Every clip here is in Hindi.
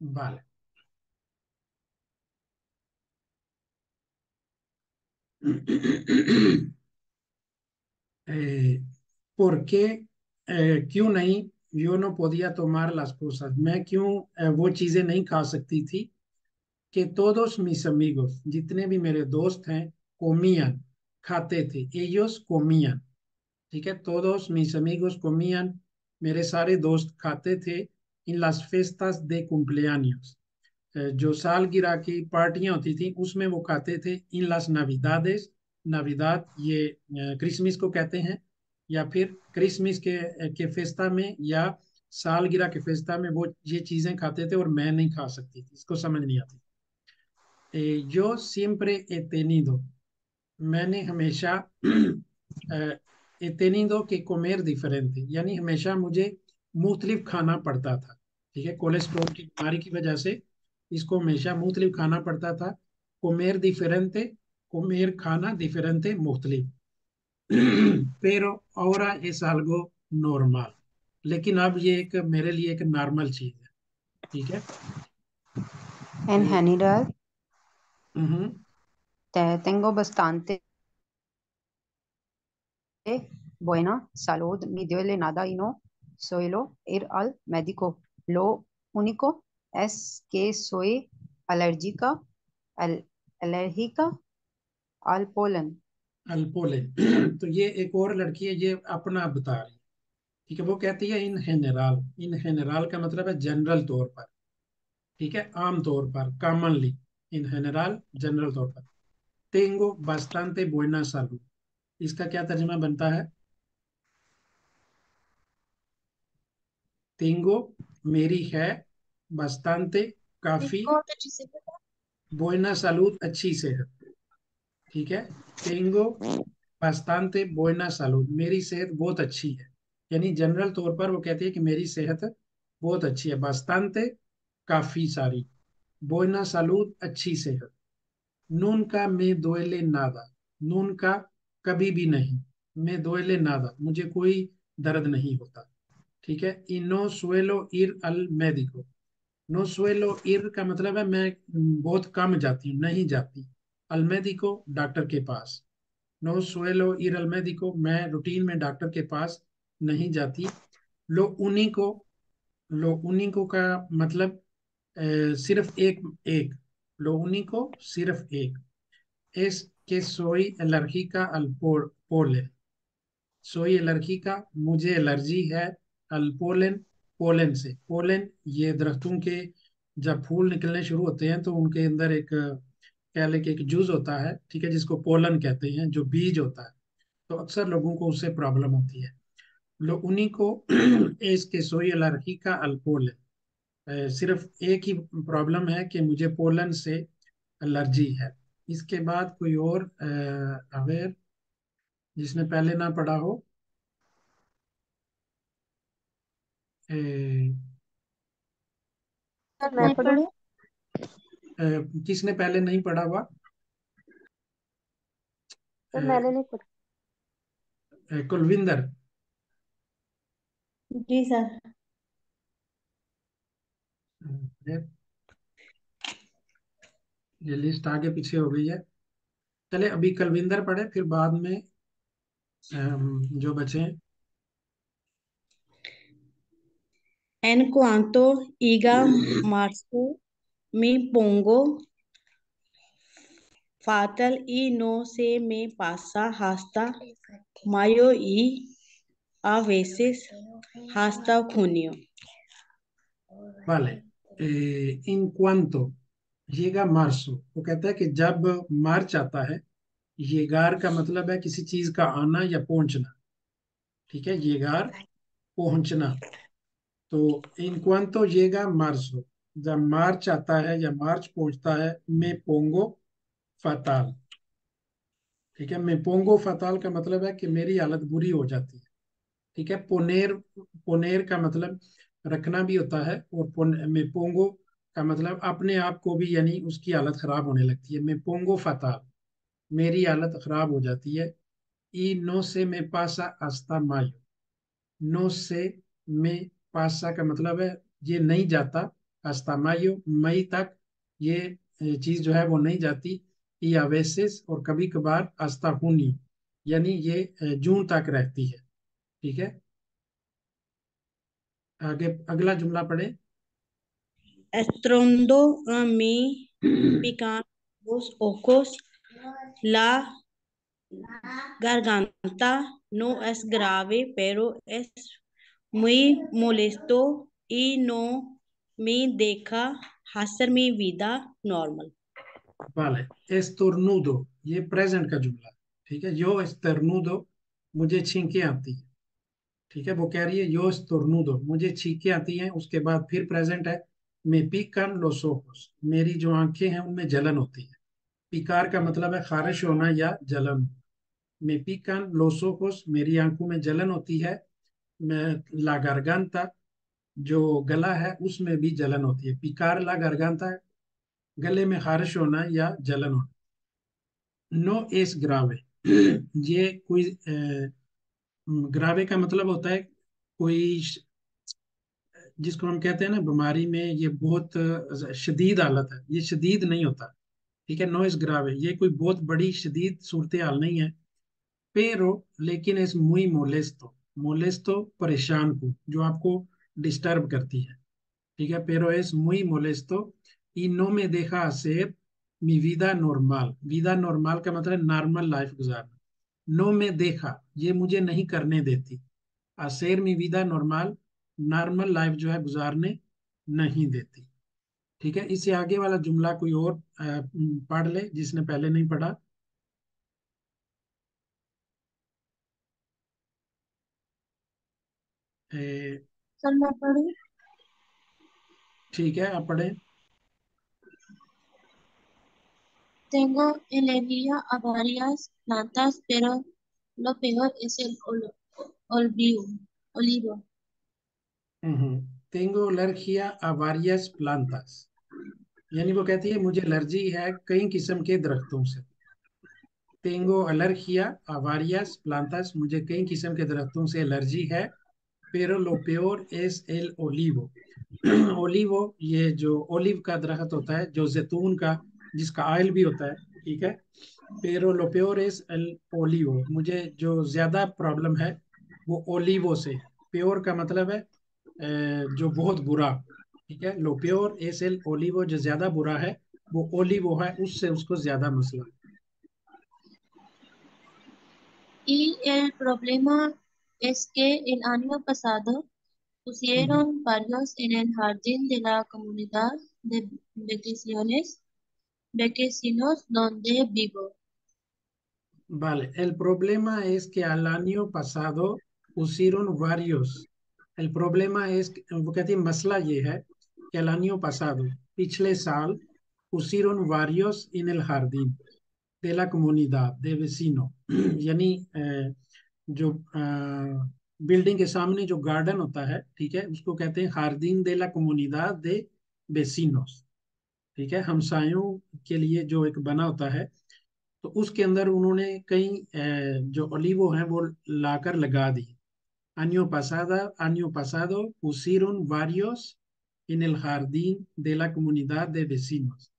Vale. Eh, ¿Por qué, क्यों नहीं yo no podía tomar las cosas? मैं क्यों वो चीजें नहीं खा सकती थी कि todos mis amigos, जितने भी मेरे दोस्त हैं, comían, खाते थे, ellos comían, ठीक है, todos mis amigos comían, मेरे सारे दोस्त खाते थे en las fiestas de cumpleaños, जो सालगिरह की पार्टियां होती थी उसमें वो खाते थे, इन लास नाविदादेस, नाविदाद ये क्रिसमस को कहते हैं, या फिर क्रिसमस के फेस्टा में या सालगिरह के फेस्टा में वो ये चीजें खाते थे और मैं नहीं खा सकती थी, इसको समझ नहीं आती। yo siempre he tenido, मैंने हमेशा he tenido que comer diferente, यानी हमेशा मुझे मुख्तलिफ खाना पड़ता था, ठीक है, कोलेस्ट्रॉल की बीमारी की वजह से इसको हमेशा मुख्तलिफ खाना पड़ता था। comer diferente, comer खाना diferente, मुख्तलिफ। pero ahora es algo normal, लेकिन अब ये एक मेरे लिए एक नॉर्मल चीज है, ठीक है। En ए, general, हम्म, tengo bastante buena salud, me duele nada y no suelo ir al médico. Lo único es que soy alérgica, al- alérgica al polen. अल्पोलेन। तो ये एक और लड़की है, ये अपना बता रही है, ठीक है, वो कहती है इन जनरल, इन जनरल का मतलब है जनरल तौर पर, ठीक है, आम तौर पर, कॉमनली, इन जनरल जनरल तौर पर। टेंगो बास्तांते बुएना सालू, इसका क्या तर्जुमा बनता है? टेंगो मेरी है, बास्तांते काफी, बुएना सालूद अच्छी सेहत, ठीक है। टेंगो बास्तांते बुएना सालूद, मेरी सेहत बहुत अच्छी है, यानी जनरल तौर पर वो कहती है कि मेरी सेहत बहुत अच्छी है, बास्तांते काफी सारी, बुएना सालूद अच्छी सेहत। नून का me duele nada, नून का कभी भी नहीं, me duele nada मुझे कोई दर्द नहीं होता, ठीक है। y no suelo ir al médico, no suelo ir का मतलब है मैं बहुत कम जाती हूँ, नहीं जाती, al médico डॉक्टर के पास, no suelo ir al médico मैं रूटीन में डॉक्टर के पास नहीं जाती। lo único, lo único का मतलब सिर्फ एक, एक, lo único सिर्फ एक, es que soy alérgica al polen, soy alérgica, मुझे एलर्जी है, al पोलन, पोलन से, पोलन ये दरख्तों के जब फूल निकलने शुरू होते हैं तो उनके अंदर एक कह लें कि एक जूस होता है, ठीक है, जिसको पोलन कहते हैं, जो बीज होता है, तो अक्सर लोगों को उससे प्रॉब्लम होती है। लो उन्हीं को es que soy alérgica al polen, सिर्फ एक ही प्रॉब्लम है कि मुझे पोलन से एलर्जी है। इसके बाद कोई और अवेयर, जिसने पहले ना पढ़ा हो, ए, सर मैं पढ़ूं। अ, किसने पहले नहीं पढ़ा हुआ? सर मैंने नहीं पढ़ा। कुलविंदर, जी सर। ये लिस्ट आगे पीछे हो गई है। चले अभी कुलविंदर पढ़े, फिर बाद में जो बचे हैं। En cuanto a marzo, me pongo fatal y no se me pasa hasta mayo y a veces hasta junio. vale, in cuanto llega marzo, वो कहता है कि जब मार्च आता है, येगार का मतलब है किसी चीज का आना या पहुंचना, ठीक है, येगार पहुंचना। तो इन cuanto llega marzo, जब मार्च आता है या मार्च पहुंचता है, मैं पोंगो फताल, ठीक है, मैं पोंगो फताल का मतलब है कि मेरी हालत बुरी हो जाती है, ठीक है। पोनेर, पोनेर का मतलब रखना भी होता है, और मैं पोंगो का मतलब अपने आप को भी, यानी उसकी हालत खराब होने लगती है, मैं पोंगो फताल, मेरी हालत खराब हो जाती है। ई नो से मैं पासा हस्ता मायो, नो से मैं पासा का मतलब है ये नहीं जाता, hasta mayo, मई तक ये चीज जो है वो नहीं जाती। y a veces और कभी कभार hasta junio, यानी ये जून तक रहती है। ठीक है, आगे अगला जुमला पढ़े। Estruendo a mí pican los ojos. La garganta no es grave, pero es muy molesto y no me deja hacer mi vida normal. vale, estornudo ये प्रेजेंट का जुमला है। ठीक है, yo estornudo मुझे छींकें आती है। ठीक है, वो कह रही है yo estornudo मुझे छींकें आती हैं। उसके बाद फिर प्रेजेंट है me pican los ojos, मेरी जो आंखें हैं उनमें जलन होती है। पिकार का मतलब है खारिश होना या जलन। me pican los ojos मेरी आंखों में जलन होती है। मैं la garganta जो गला है उसमें भी जलन होती है। पिकार la garganta गले में खारिश होना या जलन होना। नो एस ग्रावे ये कोई ग्रावे का मतलब होता है कोई जिसको हम कहते हैं ना बीमारी में ये बहुत शदीद हालत है, ये शदीद नहीं होता। ठीक है, नो एस ग्रावे ये कोई बहुत बड़ी शदीद सूरत हाल नहीं है। पेरो लेकिन इस मुई मोलेस्तो, मोलेस्तो परेशान को जो आपको डिस्टर्ब करती है। ठीक है, pero es muy molesto y no me deja hacer mi vida normal। vida normal का मतलब नॉर्मल लाइफ गुजारना। no me deja ये मुझे नहीं करने देती। hacer mi vida normal normal life जो है गुजारने नहीं देती। ठीक है, इससे आगे वाला जुमला कोई और पढ़ ले जिसने पहले नहीं पढ़ा। ए, सर मैं पढ़ूं? ठीक है, आप पढ़े। Tengo alergia a varias plantas, pero lo peor es el olivo. tengo alergia a varias plantas, यानी वो कहती है मुझे एलर्जी है कई किस्म के दरख्तों से। Tengo alergia a varias plantas, मुझे कई किस्म के दरख्तों से एलर्जी है। Pero lo peor es el olivo। Olivo ये जो ओलिव का दरख्त होता है जो जैतून का जिसका ऑयल भी होता है। ठीक है, pero lo peor es el olivo मुझे जो ज्यादा प्रॉब्लम है वो ओलिवो से है। प्योर का मतलब है जो बहुत बुरा। ठीक है, लो प्योर es el olivo जो ज्यादा बुरा है वो ओलिवो है, उससे उसको ज्यादा मसला है। Y el problema es que el año pasado pusieron varios en el jardín de la comunidad de vecinos donde vivo. Vale, el problema es que al año pasado pusieron varios। el problema es que वो कहती है मसला ये है कि al año pasado पिछले साल pusieron varios en el jardín de la comunidad de vecino यानी जो बिल्डिंग के सामने जो गार्डन होता है, ठीक है, उसको कहते हैं jardín de la comunidad de vecinos। ठीक है, हमसायों के लिए जो एक बना होता है, तो उसके अंदर उन्होंने कई जो ओलिवो हैं वो लाकर लगा दी। año pasado pusieron varios en el jardín de la comunidad de vecinos।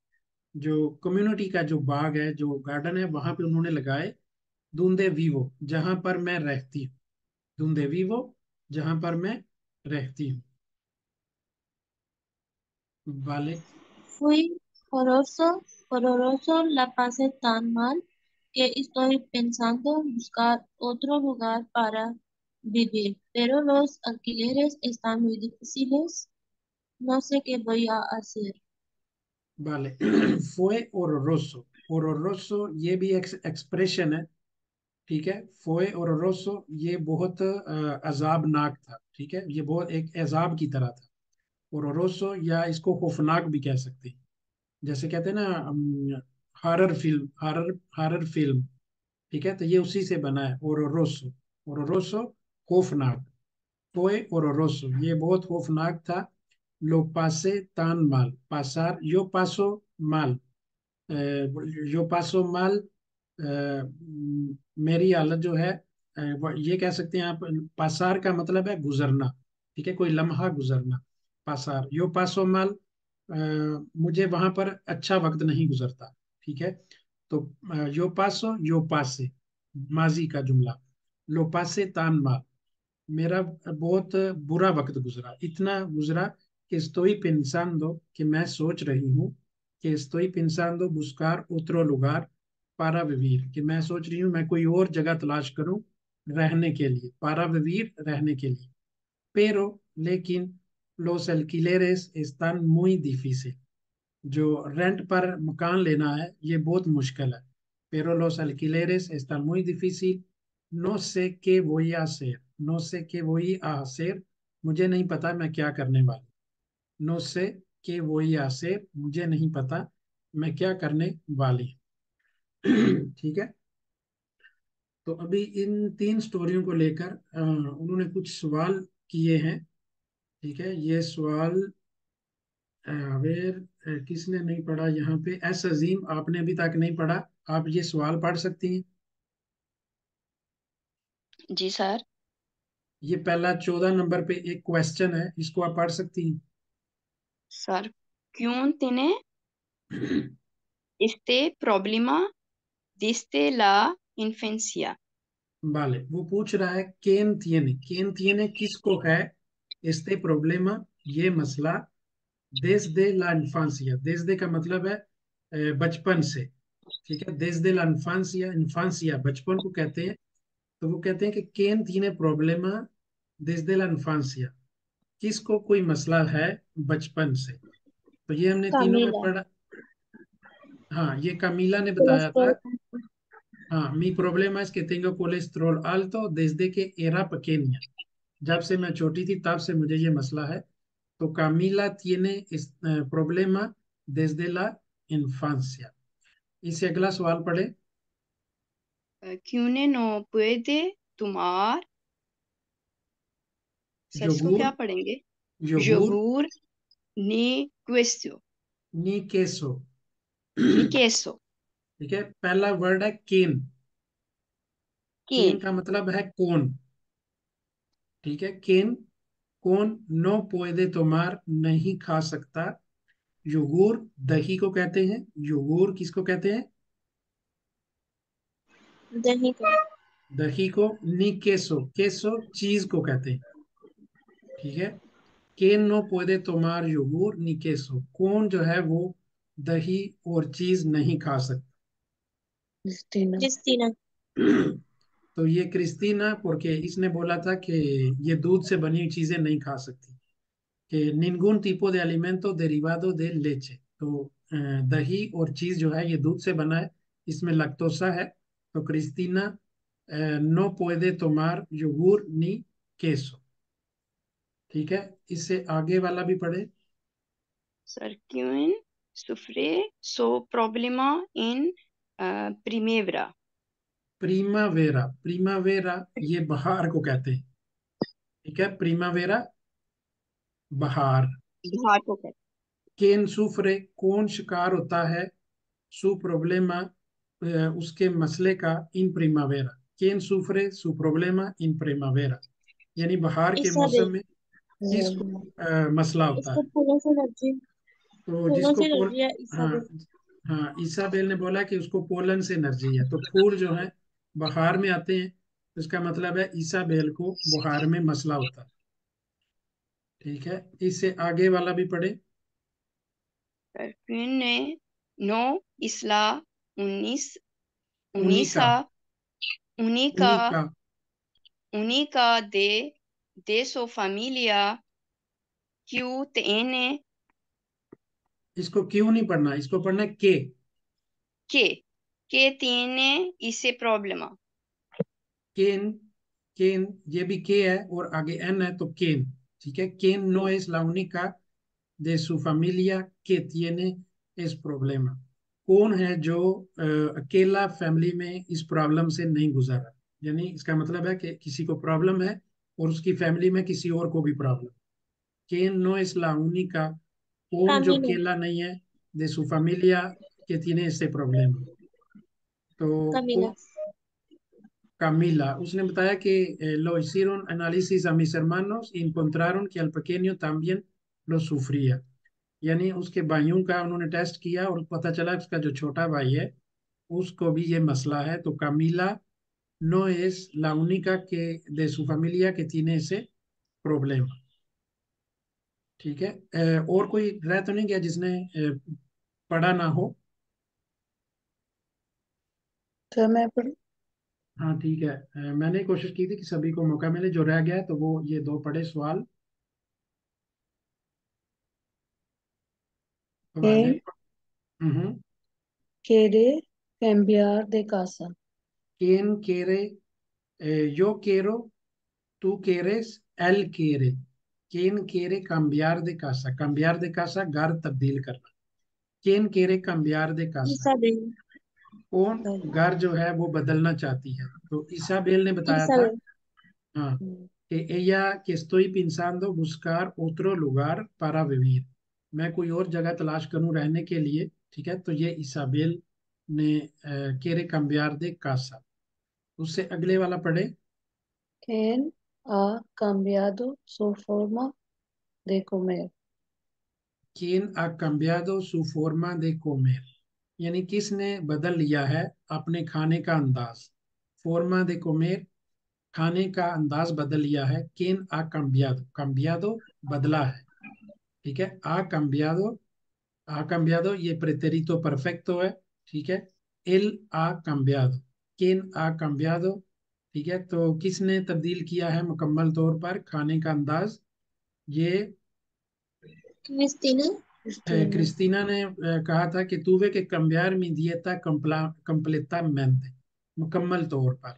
जो कम्युनिटी का जो बाग है जो गार्डन है वहां पे उन्होंने लगाए। दूंदे वीवो जहां पर मैं रहती हूँ, दूंदे वीवो जहां पर मैं रहती हूँ। वाले Fui horroroso, la pasé tan mal que estoy pensando buscar otro lugar para vivir, pero los alquileres están muy difíciles, no sé qué voy a hacer. vale fue horroroso, horroroso ये भी एक्सप्रेशन है। ठीक है, फोए horroroso ये बहुत अजाबनाक था। ठीक है, ये बहुत एक अजाब की तरह था। horroroso या इसको खौफनाक भी कह सकते हैं। जैसे कहते हैं ना horror film, horror horror film. ठीक है, तो ये उसी से बना है horroroso। horroroso खौफनाक। फोए horroroso ये बहुत खौफनाक था। लो पासे तान माल पासार यो पासो माल यो पासो माल मेरी हालत जो है ये कह सकते हैं आप। पासार का मतलब है गुजरना। ठीक है, कोई लम्हा गुजरना। पासार यो पासो माल मुझे वहां पर अच्छा वक्त नहीं गुजरता। ठीक है, तो यो पासे माजी का जुमला, लो पासे तान माल, मेरा बहुत बुरा वक्त गुजरा, इतना गुजरा कि estoy pensando, कि मैं सोच रही हूँ, कि estoy pensando buscar otro lugar para vivir, कि मैं सोच रही हूँ मैं कोई और जगह तलाश करूं रहने के लिए, para vivir रहने के लिए, pero लेकिन los alquileres están muy difícil, जो रेंट पर मकान लेना है ये बहुत मुश्किल है, pero los alquileres están muy difícil, no sé qué voy a hacer, no sé qué voy a hacer, मुझे नहीं पता मैं क्या करने वाला, no sé qué voy a hacer, मुझे नहीं पता मैं क्या करने वाली हूँ। ठीक है, तो अभी इन तीन स्टोरियों को लेकर उन्होंने कुछ सवाल किए हैं। ठीक है, ये सवाल अवेर किसने नहीं पढ़ा यहाँ पे, एस अजीम आपने अभी तक नहीं पढ़ा, आप ये सवाल पढ़ सकती हैं। जी सर। ये पहला 14 नंबर पे एक क्वेश्चन है, इसको आप पढ़ सकती सर, क्यों तिने हैं। este problema desde la infancia? वाले वो पूछ रहा है केन tiene किसको है, este problema ये मसला, desde la infancia, desde का मतलब है बचपन से। ठीक है, desde la infancia, infancia बचपन को कहते हैं, तो वो कहते हैं कि केन tiene problema desde la infancia, किसको कोई मसला है बचपन से। तो ये हमने तीनों में Camila. पढ़ा। हाँ, ये कमीला ने बताया था। Colesterol. हाँ, mi problema es que tengo colesterol alto desde que era pequeña, जब से मैं छोटी थी तब से मुझे ये मसला है। तो कामिला tiene problema desde la infancia। इससे अगला सवाल पढ़े। क्यों no puede tomar? सर, इसको योगुर, क्या पढ़ेंगे? योगुर yogur ni queso नी केसो। ni queso. ठीक है, पहला वर्ड है केन, केन ¿Quién? का मतलब है कौन। ठीक है, केन कौन, नो पुएदे तोमार नहीं खा सकता, योगुर दही को कहते हैं, योगुर किसको कहते हैं, दही को। दही को, नी केसो, केसो चीज को कहते हैं। ठीक है, केन नो पुएदे तोमार योगुर नी केसो, कौन जो है वो दही और चीज नहीं खा क्रिस्टीना। सकता। तो ये क्रिस्टीना, porque इसने बोला था कि ये दूध से बनी हुई चीजें नहीं खा सकती, कि ningún tipo de alimento derivado de leche, तो दही और चीज जो है ये दूध से बना है, इसमें लैक्टोसा है, तो Christina no puede tomar yogur ni queso। ठीक है, इससे आगे वाला भी पढ़े। Sir, ¿quién sufre su problema en primavera? प्रीमावेरा, प्रीमावेरा ये बहार को कहते हैं। ठीक है, प्रीमावेरा बहार। बिहार को कहते केन सुफरे कौन शिकार होता है, सु प्रोब्लेमा उसके मसले का, इन प्रीमावेरा, केन सुफरे सु प्रोब्लेमा इन प्रीमावेरा, यानी बहार के इसाबेल। मौसम में किसको मसला होता इसको है। फूलों से एलर्जी। तो फूलों जिसको से पोल, एलर्जी है हाँ, इसाबेल। हाँ ईसाबेल ने बोला कि उसको पोलन से एनर्जी है, तो फूल जो है बहार में आते हैं, तो इसका मतलब है ईसाबेल को बुखार में मसला होता है। ठीक है, इससे आगे वाला भी पढ़े। हैं। ¿Quién no isla unis, उनिका, unisa, única, उनिका, única de su familia que tiene इसको क्यों नहीं पढ़ना, इसको पढ़ना है que, que tiene ese problema? केन, केन ये भी के है और आगे एन है तो केन। ठीक है, केन no es la única de su familia que tiene es problema, कौन है जो अकेला फैमिली में इस प्रॉब्लम से नहीं गुजरा, यानी इसका मतलब है कि किसी को प्रॉब्लम है और उसकी फैमिली में किसी और को भी प्रॉब्लम। केन नो es la única, कौन जो कामिनो। अकेला नहीं है, de su familia que tiene ese problema। तो कमीला। Camila, उसने बताया कि lo hicieron análisis a mis hermanos y encontraron que al pequeño también lo sufría। यानी उसके भाइयों का उन्होंने टेस्ट किया और पता चला उसका जो छोटा भाई है उसको भी ये मसला है। तो Camila no es la única que de su familia que tiene ese problema। ठीक है। और कोई रह तो नहीं गया जिसने पढ़ा ना हो? तो मैं पढ़ हाँ ठीक है। मैंने कोशिश की थी कि सभी को मौका मिले, जो रह गया तो वो ये दो पढ़े सवाल। तो आगे। Quem हम्म। querer cambiar de casa? ¿Quién quiere? Yo quiero, tú quieres, él quiere। ¿Quién quiere cambiar de casa? Cambiar de casa, घर तब्दील करना। ¿Quién quiere cambiar de casa? Isabel, कौन घर जो है वो बदलना चाहती है? तो इसाबेल ने बताया था। Isabel, हाँ, que ella que estoy pensando buscar otro lugar para vivir। मैं कोई और जगह तलाश करूं रहने के लिए। ठीक है, तो ये इसाबेल ने quiere cambiar de casa। उससे अगले वाला पढ़े। ¿Quién ha cambiado su forma de comer? ¿Quién ha cambiado su forma de comer? यानी किसने बदल लिया है अपने खाने का अंदाज। forma de comer, खाने का अंदाज बदल लिया है। ¿Quién ha cambiado? cambiado बदला है। ठीक है। ha cambiado ये preterito perfecto है। ठीक है। él ha cambiado। ¿Quién ha cambiado? ठीक है, तो किसने तब्दील किया है मुकम्मल तौर पर खाने का अंदाज? ये Cristina, Cristina. क्रिस्टीना ने कहा था कि tuve que cambiar mi dieta completamente, मुकम्मल तौर पर।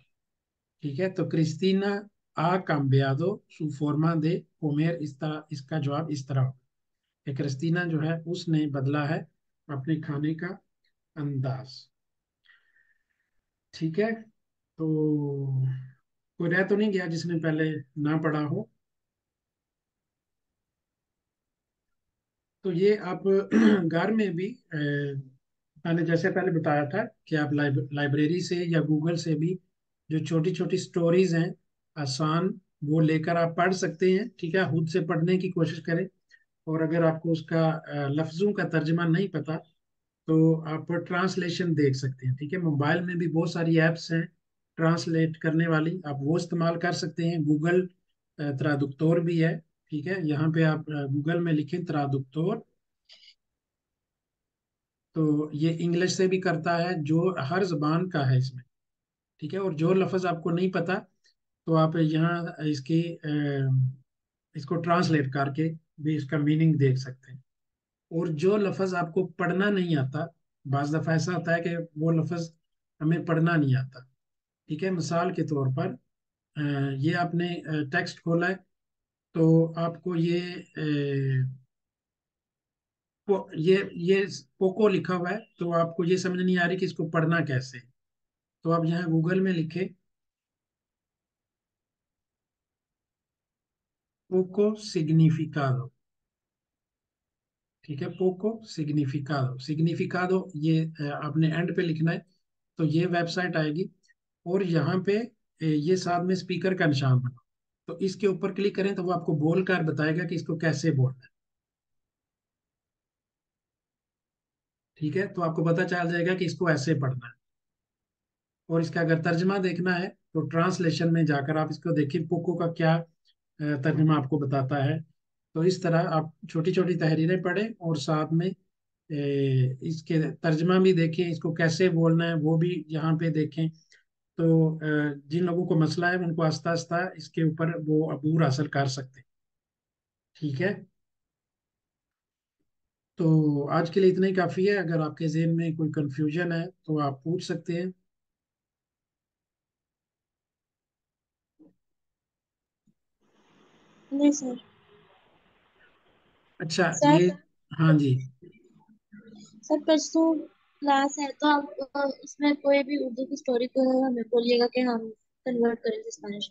ठीक है, तो Christina ha cambiado su forma de comer। इस तरह इसका जवाब इस तरह होगा कि क्रिस्टीना जो है उसने बदला है अपने खाने का अंदाज। ठीक है। तो कोई रह तो नहीं गया जिसने पहले ना पढ़ा हो? तो ये आप घर में भी मैंने जैसे पहले बताया था कि आप लाइब्रेरी से या गूगल से भी जो छोटी छोटी स्टोरीज हैं आसान, वो लेकर आप पढ़ सकते हैं। ठीक है, खुद से पढ़ने की कोशिश करें। और अगर आपको उसका लफ्जों का तर्जमा नहीं पता तो आप ट्रांसलेशन देख सकते हैं। ठीक है, मोबाइल में भी बहुत सारी एप्स हैं ट्रांसलेट करने वाली, आप वो इस्तेमाल कर सकते हैं। गूगल traductor भी है। ठीक है, यहाँ पे आप गूगल में लिखें traductor, तो ये इंग्लिश से भी करता है, जो हर जबान का है इसमें। ठीक है, और जो लफ्ज आपको नहीं पता तो आप यहाँ इसको ट्रांसलेट करके भी इसका मीनिंग देख सकते हैं। और जो लफ्ज आपको पढ़ना नहीं आता, बाज दफा ऐसा होता है कि वो लफ्ज हमें पढ़ना नहीं आता। ठीक है, मिसाल के तौर पर ये आपने टेक्स्ट खोला है, तो आपको ये पोको लिखा हुआ है, तो आपको ये समझ नहीं आ रही कि इसको पढ़ना कैसे। तो आप यहाँ गूगल में लिखे पोको सिग्निफिकादो। ठीक है, पोको सिग्निफिकादो, सिग्निफिकादो ये आपने एंड पे लिखना है। तो ये वेबसाइट आएगी और यहाँ पे ये साथ में स्पीकर का निशान बना, तो इसके ऊपर क्लिक करें तो वो आपको बोल कर बताएगा कि इसको कैसे बोलना है। ठीक है, तो आपको पता चल जाएगा कि इसको ऐसे पढ़ना है। और इसका अगर तर्जमा देखना है तो ट्रांसलेशन में जाकर आप इसको देखिए पोको का क्या तर्जमा आपको बताता है। तो इस तरह आप छोटी छोटी तहरीरें पढ़ें और साथ में इसके तर्जमा भी देखें, इसको कैसे बोलना है वो भी यहाँ पे देखें। तो जिन लोगों को मसला है उनको आस्ता आस्ता इसके ऊपर वो अबूर हासिल कर सकते हैं। ठीक है, तो आज के लिए इतना ही काफ़ी है। अगर आपके जहन में कोई कंफ्यूजन है तो आप पूछ सकते हैं। नहीं सर। अच्छा सर, ये, हाँ जी। सर परसों क्लास है तो आप उसमें कोई भी उर्दू की स्टोरी को हमें बोलिएगा कि हम कन्वर्ट करेंगे स्पेनिश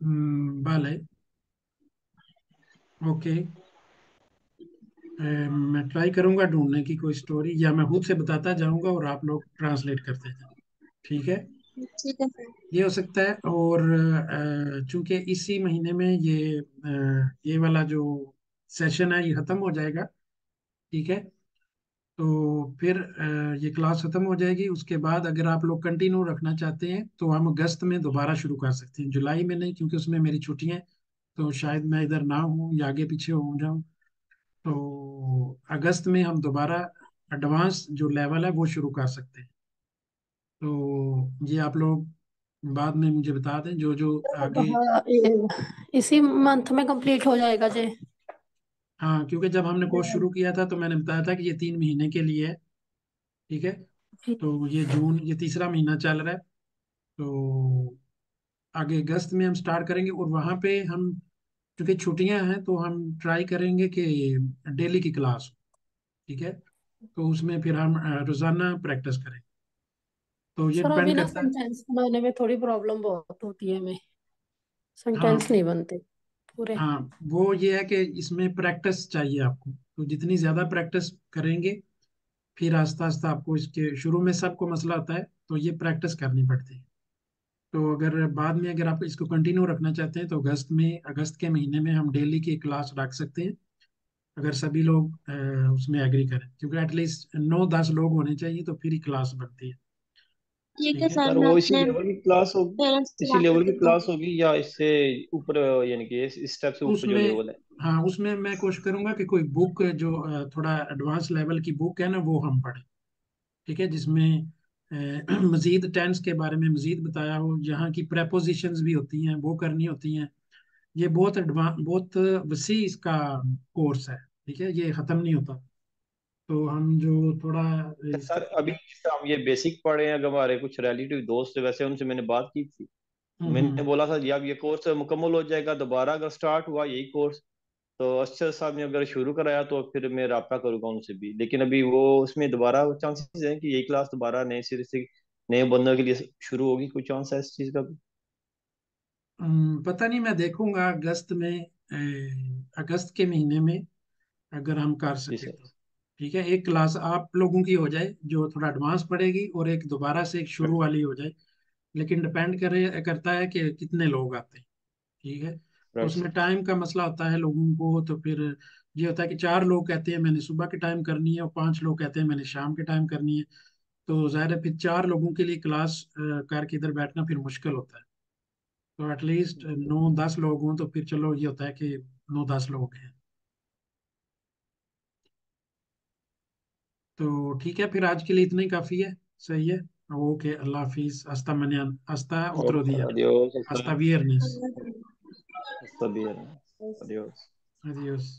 में। भले, ओके। मैं ट्राई करूंगा ढूंढने की कोई स्टोरी, या मैं खुद से बताता जाऊंगा और आप लोग ट्रांसलेट करते जाएं। ठीक है, ठीक है सर। ये हो सकता है। और चूंकि इसी महीने में ये वाला जो सेशन है ये खत्म हो जाएगा। ठीक है, तो फिर ये क्लास खत्म हो जाएगी। उसके बाद अगर आप लोग कंटिन्यू रखना चाहते हैं तो हम अगस्त में दोबारा शुरू कर सकते हैं, जुलाई में नहीं, क्योंकि उसमें मेरी छुट्टियां हैं, तो शायद मैं इधर ना हूँ या आगे पीछे हो जाऊँ। तो अगस्त में हम दोबारा एडवांस जो लेवल है वो शुरू कर सकते हैं। तो ये आप लोग बाद में मुझे बता दें जो जो आगे। हाँ, इसी मंथ में कंप्लीट हो जाएगा जी। हाँ, क्योंकि जब हमने कोर्स शुरू किया था तो मैंने बताया था कि ये 3 महीने के लिए है। ठीक है, तो ये जून, ये तीसरा महीना चल रहा है। तो आगे अगस्त में हम स्टार्ट करेंगे, और वहाँ पे हम, क्योंकि छुट्टियां हैं, तो हम ट्राई करेंगे कि डेली की क्लास हो। ठीक है, तो उसमें फिर हम रोजाना प्रैक्टिस करें। तो ये सर अभी डिपेंड ना करता है। सेंटेंस बनाने में थोड़ी प्रॉब्लम बहुत होती है हमें, सेंटेंस हाँ नहीं बनते पूरे। हाँ, वो ये है कि इसमें प्रैक्टिस चाहिए आपको, तो जितनी ज्यादा प्रैक्टिस करेंगे फिर आस्ता आस्ता आपको, इसके शुरू में सबको मसला आता है, तो ये प्रैक्टिस करनी पड़ती है। तो अगर बाद में अगर आप इसको कंटिन्यू रखना चाहते हैं तो अगस्त के महीने में हम डेली की क्लास रख सकते हैं, अगर सभी लोग उसमें एग्री करें, क्योंकि एटलीस्ट 9-10 लोग होने चाहिए तो फिर ही क्लास बनती है। ठीक है ठीक है, सर, सर मैं वो इसी अपने लेवल की क्लास होगी, पेरेंट्स से इसी बात लेवल करके की बताऊँ। क्लास होगी या इससे ऊपर, यानी कि इस स्टेप से ऊपर जो उसमें, लेवल है? हाँ उसमें मैं कोशिश करूंगा कि कोई बुक जो थोड़ा एडवांस लेवल की बुक है ना वो हम पढ़ें। ठीक है, जिसमें मजीद टेंस के बारे में मजीद बताया हो, यहाँ की प्रेपोजिशंस भी होती हैं वो करनी होती हैं। ये बहुत एडवांस, बहुत वसी इसका कोर्स है। ठीक है, ये खत्म नहीं होता। तो हम जो थोड़ा इसका, सर अभी जैसे हम ये बेसिक पढ़े हैं, अगर हमारे कुछ रिलेटिव दोस्त है, वैसे उनसे मैंने बात की थी, मैंने हम्म, बोला था जब ये कोर्स मुकम्मल हो जाएगा, दोबारा अगर स्टार्ट हुआ यही कोर्स, तो अक्षर साहब ने अगर शुरू कराया तो फिर मैं रब्ता करूंगा उनसे भी। लेकिन अभी वो उसमें दोबारा चांसेस हैं कि यही क्लास दोबारा नए सिरे से नए बंदों के लिए शुरू होगी, कोई चांस है इस चीज का भी? पता नहीं, मैं देखूंगा अगस्त में, अगस्त के महीने में अगर हम कर जी सके सर। तो। ठीक है, एक क्लास आप लोगों की हो जाए जो थोड़ा एडवांस पढ़ेगी, और एक दोबारा से एक शुरू वाली हो जाए। लेकिन डिपेंड करता है कि कितने लोग आते हैं। ठीक है, तो राइट उसमें सर। टाइम का मसला होता है लोगों को। तो फिर ये होता है कि 4 लोग कहते हैं मैंने सुबह के टाइम करनी है, और 5 लोग कहते हैं मैंने शाम के टाइम करनी है। तो जाहिर है फिर 4 लोगों के लिए क्लास करके इधर बैठना फिर मुश्किल होता है। तो एटलीस्ट 9-10 लोग हों तो फिर चलो, ये होता है कि 9-10 लोग हैं। तो ठीक है, फिर आज के लिए इतना ही काफ़ी है। सही है। ओके, अल्लाह हाफिज। हस्ता मनियान, हस्ता उतरो ओके, दिया, adiós, hasta viernes। hasta viernes, adiós। Adiós.